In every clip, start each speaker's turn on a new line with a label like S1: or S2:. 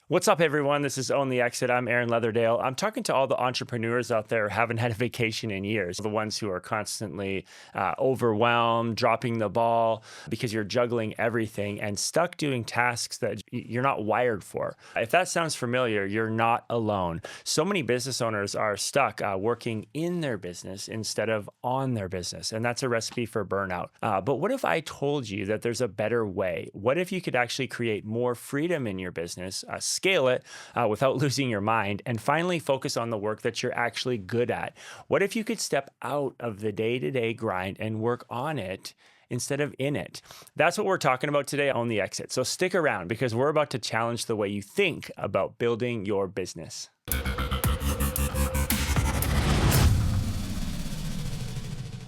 S1: What's up, everyone? This is Own the Exit. I'm Aaron Leatherdale. I'm talking to all the entrepreneurs out there who haven't had a vacation in years, the ones who are constantly overwhelmed, dropping the ball because you're juggling everything and stuck doing tasks that you're not wired for. If that sounds familiar, you're not alone. So many business owners are stuck working in their business instead of on their business, and that's a recipe for burnout. But what if I told you that there's a better way? What if you could actually create more freedom in your business, scale it without losing your mind, and finally focus on the work that you're actually good at? What if you could step out of the day-to-day grind and work on it instead of in it? That's what we're talking about today on The Exit. So stick around because we're about to challenge the way you think about building your business.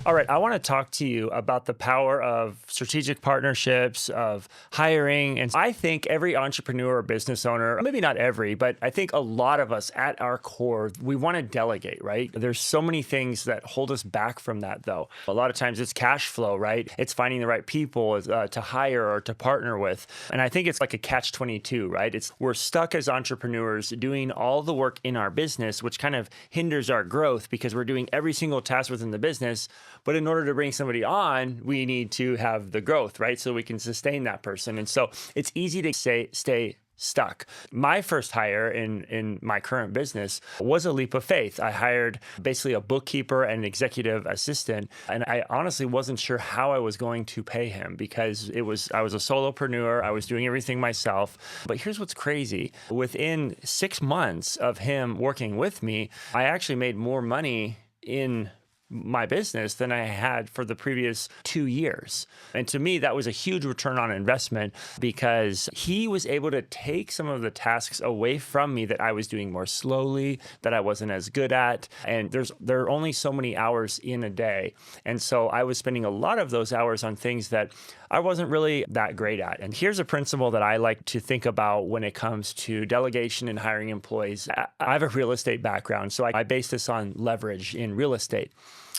S1: All right, I want to talk to you about the power of strategic partnerships, of hiring. And I think every entrepreneur or business owner, maybe not every, but I think a lot of us at our core, we want to delegate, right? There's so many things that hold us back from that, though. A lot of times it's cash flow, right? It's finding the right people to hire or to partner with. And I think it's like a catch-22, right? We're stuck as entrepreneurs doing all the work in our business, which kind of hinders our growth because we're doing every single task within the business. But in order to bring somebody on, we need to have the growth, right? So we can sustain that person. And so it's easy to stay stuck. My first hire in my current business was a leap of faith. I hired basically a bookkeeper and an executive assistant, and I honestly wasn't sure how I was going to pay him because I was a solopreneur. I was doing everything myself. But here's what's crazy. Within 6 months of him working with me, I actually made more money in my business than I had for the previous 2 years. And to me, that was a huge return on investment because he was able to take some of the tasks away from me that I was doing more slowly, that I wasn't as good at. And there are only so many hours in a day. And so I was spending a lot of those hours on things that I wasn't really that great at. And here's a principle that I like to think about when it comes to delegation and hiring employees. I have a real estate background, so I base this on leverage in real estate.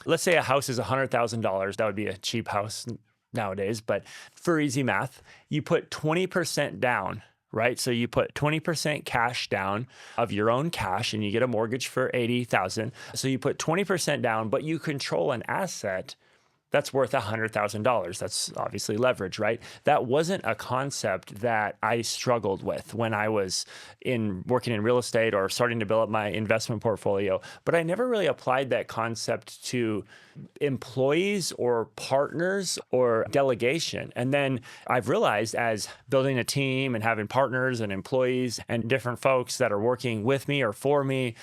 S1: Let's say a house is $100,000. That would be a cheap house nowadays, but for easy math, you put 20% down, right? So you put 20% cash down of your own cash and you get a mortgage for $80,000. So you put 20% down, but you control an asset that's worth $100,000. That's obviously leverage, right? That wasn't a concept that I struggled with when I was working in real estate or starting to build up my investment portfolio. But I never really applied that concept to employees or partners or delegation. And then I've realized as building a team and having partners and employees and different folks that are working with me or for me,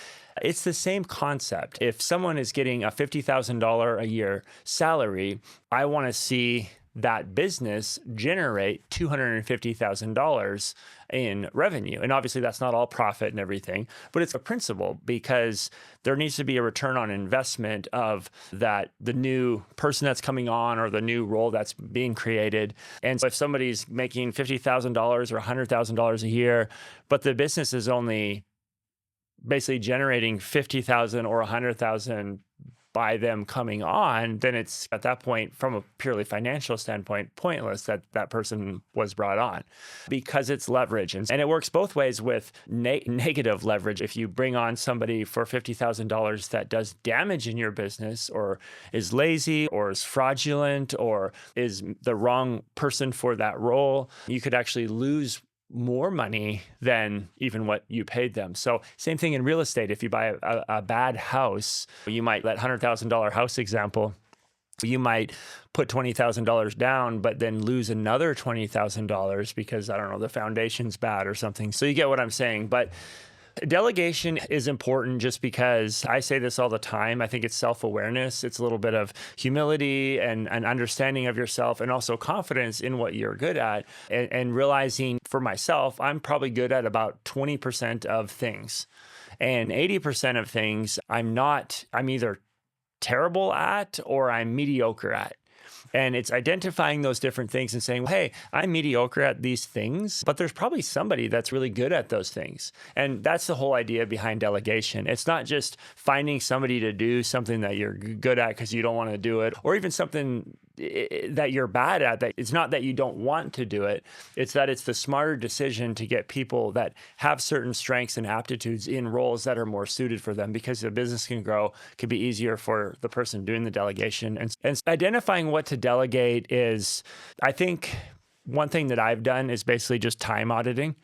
S1: it's the same concept. If someone is getting a $50,000 a year salary, I want to see that business generate $250,000 in revenue. And obviously that's not all profit and everything, but it's a principle because there needs to be a return on investment of that, the new person that's coming on or the new role that's being created. And so if somebody's making $50,000 or $100,000 a year, but the business is only basically generating 50,000 or 100,000 by them coming on, then it's at that point, from a purely financial standpoint, pointless that that person was brought on because it's leverage. And it works both ways with negative leverage. If you bring on somebody for $50,000 that does damage in your business or is lazy or is fraudulent or is the wrong person for that role, you could actually lose more money than even what you paid them. So same thing in real estate. If you buy a bad house, you might, that $100,000 house example, you might put $20,000 down, but then lose another $20,000 because, I don't know, the foundation's bad or something. So you get what I'm saying. But delegation is important just because I say this all the time. I think it's self-awareness. It's a little bit of humility and an understanding of yourself and also confidence in what you're good at and realizing for myself, I'm probably good at about 20% of things. And 80% of things I'm either terrible at or I'm mediocre at. And it's identifying those different things and saying, hey, I'm mediocre at these things, but there's probably somebody that's really good at those things. And that's the whole idea behind delegation. It's not just finding somebody to do something that you're good at because you don't want to do it, or even something that you're bad at, that it's not that you don't want to do it. It's that it's the smarter decision to get people that have certain strengths and aptitudes in roles that are more suited for them, because the business can grow, can be easier for the person doing the delegation. And identifying what to delegate is, I think one thing that I've done is basically just time auditing,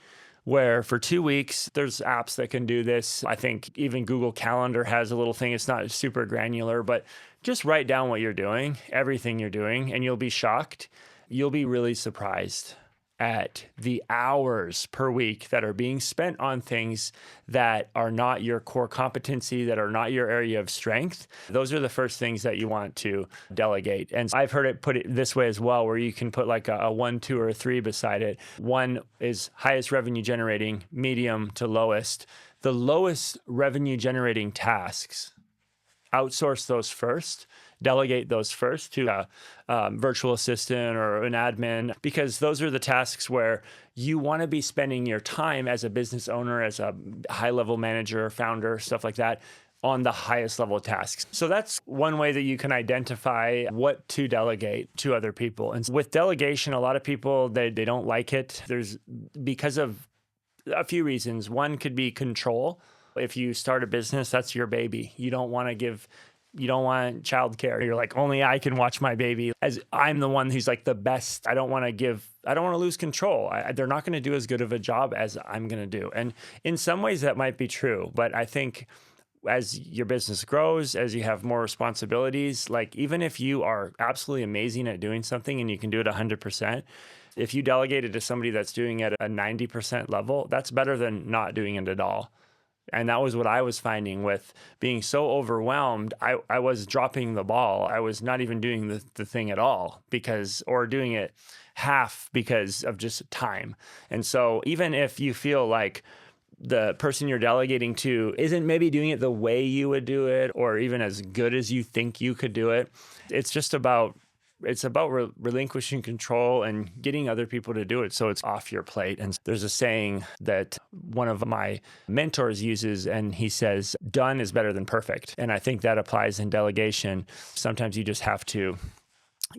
S1: where for 2 weeks, there's apps that can do this. I think even Google Calendar has a little thing. It's not super granular, but just write down what you're doing, everything you're doing, and you'll be shocked. You'll be really surprised at the hours per week that are being spent on things that are not your core competency, that are not your area of strength. Those are the first things that you want to delegate. And I've heard it put it this way as well, where you can put like a 1, 2, or a 3 beside it. 1 is highest revenue generating, medium to lowest. The lowest revenue generating tasks, outsource those first. Delegate those first to a virtual assistant or an admin, because those are the tasks where you want to be spending your time as a business owner, as a high-level manager, founder, stuff like that, on the highest level tasks. So that's one way that you can identify what to delegate to other people. And with delegation, a lot of people, they don't like it. There's because of a few reasons. One could be control. If you start a business, that's your baby. You don't want childcare. You're like, only I can watch my baby, as I'm the one who's like the best. I don't want to lose control. They're not going to do as good of a job as I'm going to do. And in some ways that might be true, but I think as your business grows, as you have more responsibilities, like even if you are absolutely amazing at doing something and you can do it 100%, if you delegate it to somebody that's doing it at a 90% level, that's better than not doing it at all. And that was what I was finding with being so overwhelmed. I was dropping the ball. I was not even doing the thing at all or doing it half because of just time. And so even if you feel like the person you're delegating to isn't maybe doing it the way you would do it, or even as good as you think you could do it, it's about relinquishing control and getting other people to do it so it's off your plate. And there's a saying that one of my mentors uses, and he says, done is better than perfect. And I think that applies in delegation. Sometimes you just have to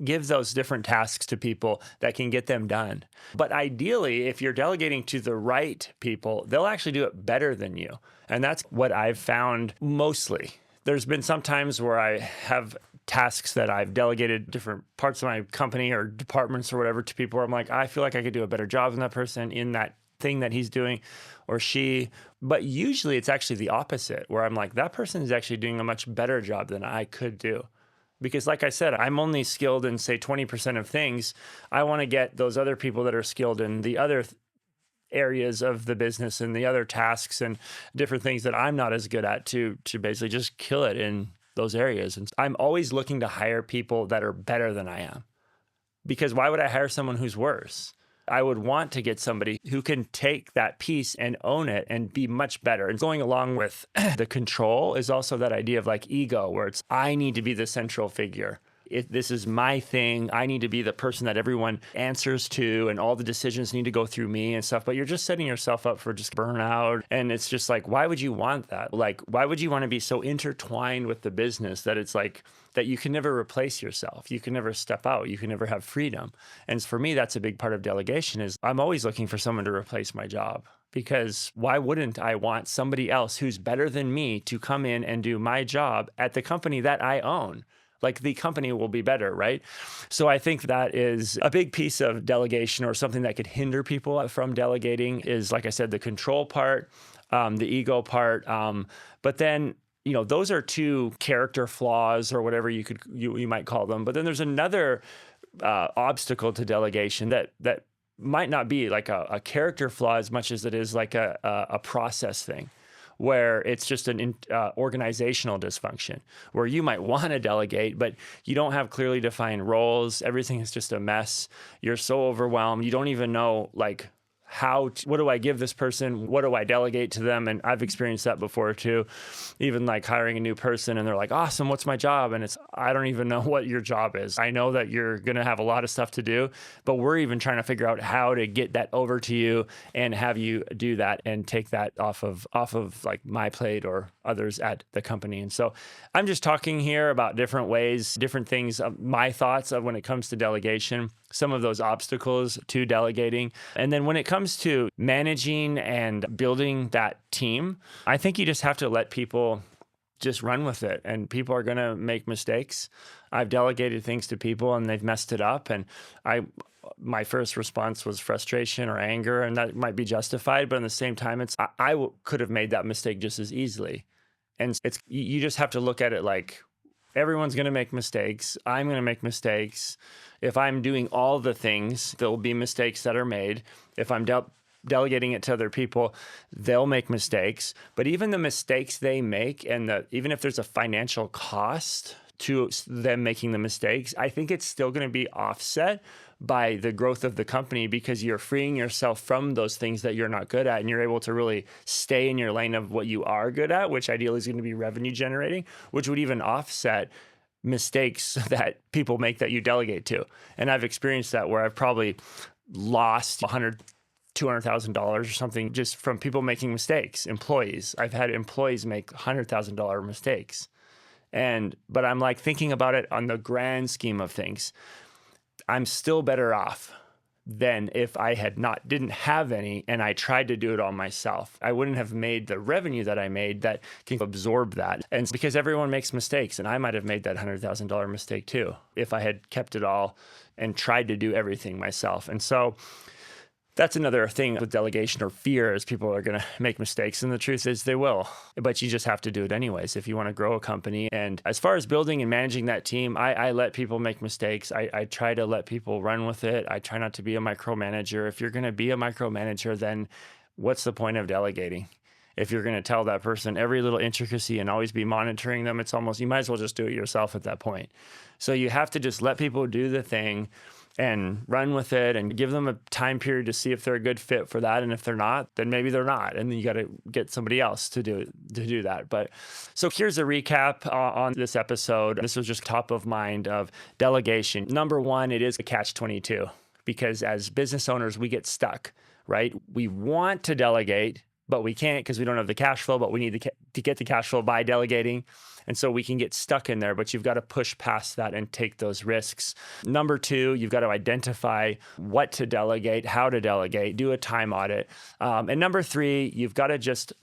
S1: give those different tasks to people that can get them done. But ideally, if you're delegating to the right people, they'll actually do it better than you. And that's what I've found mostly. There's been some times where I have tasks that I've delegated different parts of my company or departments or whatever to people where I'm like, I feel like I could do a better job than that person in that thing that he's doing or she. But usually it's actually the opposite, where I'm like, that person is actually doing a much better job than I could do. Because like I said, I'm only skilled in, say, 20% of things. I want to get those other people that are skilled in the other areas of the business and the other tasks and different things that I'm not as good at to basically just kill it in those areas. And I'm always looking to hire people that are better than I am, because why would I hire someone who's worse? I would want to get somebody who can take that piece and own it and be much better. And going along with the control is also that idea of like ego, where it's, I need to be the central figure. This is my thing. I need to be the person that everyone answers to, and all the decisions need to go through me and stuff. But you're just setting yourself up for just burnout. And it's just like, why would you want that? Like, why would you want to be so intertwined with the business that it's like that you can never replace yourself? You can never step out. You can never have freedom. And for me, that's a big part of delegation. Is I'm always looking for someone to replace my job. Because why wouldn't I want somebody else who's better than me to come in and do my job at the company that I own? Like, the company will be better, right? So I think that is a big piece of delegation, or something that could hinder people from delegating is, like I said, the control part, the ego part. But then, those are 2 character flaws or whatever you might call them. But then there's another obstacle to delegation that might not be like a character flaw as much as it is like a process thing, where it's just an organizational dysfunction, where you might want to delegate, but you don't have clearly defined roles. Everything is just a mess. You're so overwhelmed. You don't even know like what do I give this person? What do I delegate to them? And I've experienced that before too. Even like hiring a new person and they're like, awesome, what's my job? And I don't even know what your job is. I know that you're going to have a lot of stuff to do, but we're even trying to figure out how to get that over to you and have you do that and take that off of like my plate or others at the company. And so I'm just talking here about different ways, different things, my thoughts of when it comes to delegation, some of those obstacles to delegating. And then when it comes to managing and building that team, I think you just have to let people just run with it. And people are going to make mistakes. I've delegated things to people and they've messed it up. And my first response was frustration or anger, and that might be justified. But at the same time, I could have made that mistake just as easily. And you just have to look at it like everyone's going to make mistakes. I'm going to make mistakes. If I'm doing all the things, there will be mistakes that are made. If I'm delegating it to other people, they'll make mistakes. But even the mistakes they make, and even if there's a financial cost to them making the mistakes, I think it's still going to be offset by the growth of the company, because you're freeing yourself from those things that you're not good at, and you're able to really stay in your lane of what you are good at, which ideally is going to be revenue generating, which would even offset mistakes that people make that you delegate to. And I've experienced that where I've probably lost $200,000 or something just from people making mistakes. Employees, I've had employees make $100,000 mistakes. But I'm like thinking about it on the grand scheme of things. I'm still better off than if I didn't have any and I tried to do it all myself. I wouldn't have made the revenue that I made that can absorb that. And because everyone makes mistakes, and I might have made that $100,000 mistake too if I had kept it all and tried to do everything myself. And so that's another thing with delegation or fear, is people are going to make mistakes. And the truth is they will, but you just have to do it anyways if you want to grow a company. And as far as building and managing that team, I let people make mistakes. I try to let people run with it. I try not to be a micromanager. If you're going to be a micromanager, then what's the point of delegating? If you're going to tell that person every little intricacy and always be monitoring them, you might as well just do it yourself at that point. So you have to just let people do the thing and run with it and give them a time period to see if they're a good fit for that. And if they're not, then maybe they're not. And then you got to get somebody else to do that. But so here's a recap on this episode. This was just top of mind of delegation. Number one, it is a catch-22, because as business owners, we get stuck, right? We want to delegate, but we can't because we don't have the cash flow, but we need to get the cash flow by delegating. And so we can get stuck in there, but you've got to push past that and take those risks. Number two, you've got to identify what to delegate, how to delegate, do a time audit. And number three, you've got to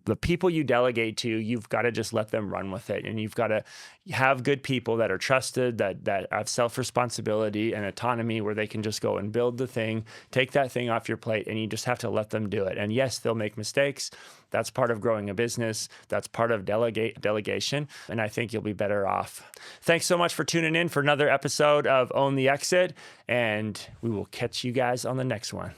S1: the people you delegate to, you've got to just let them run with it. And you've got to have good people that are trusted, that have self-responsibility and autonomy, where they can just go and build the thing, take that thing off your plate, and you just have to let them do it. And yes, they'll make mistakes. That's part of growing a business. That's part of delegation. And I think you'll be better off. Thanks so much for tuning in for another episode of Own the Exit. And we will catch you guys on the next one.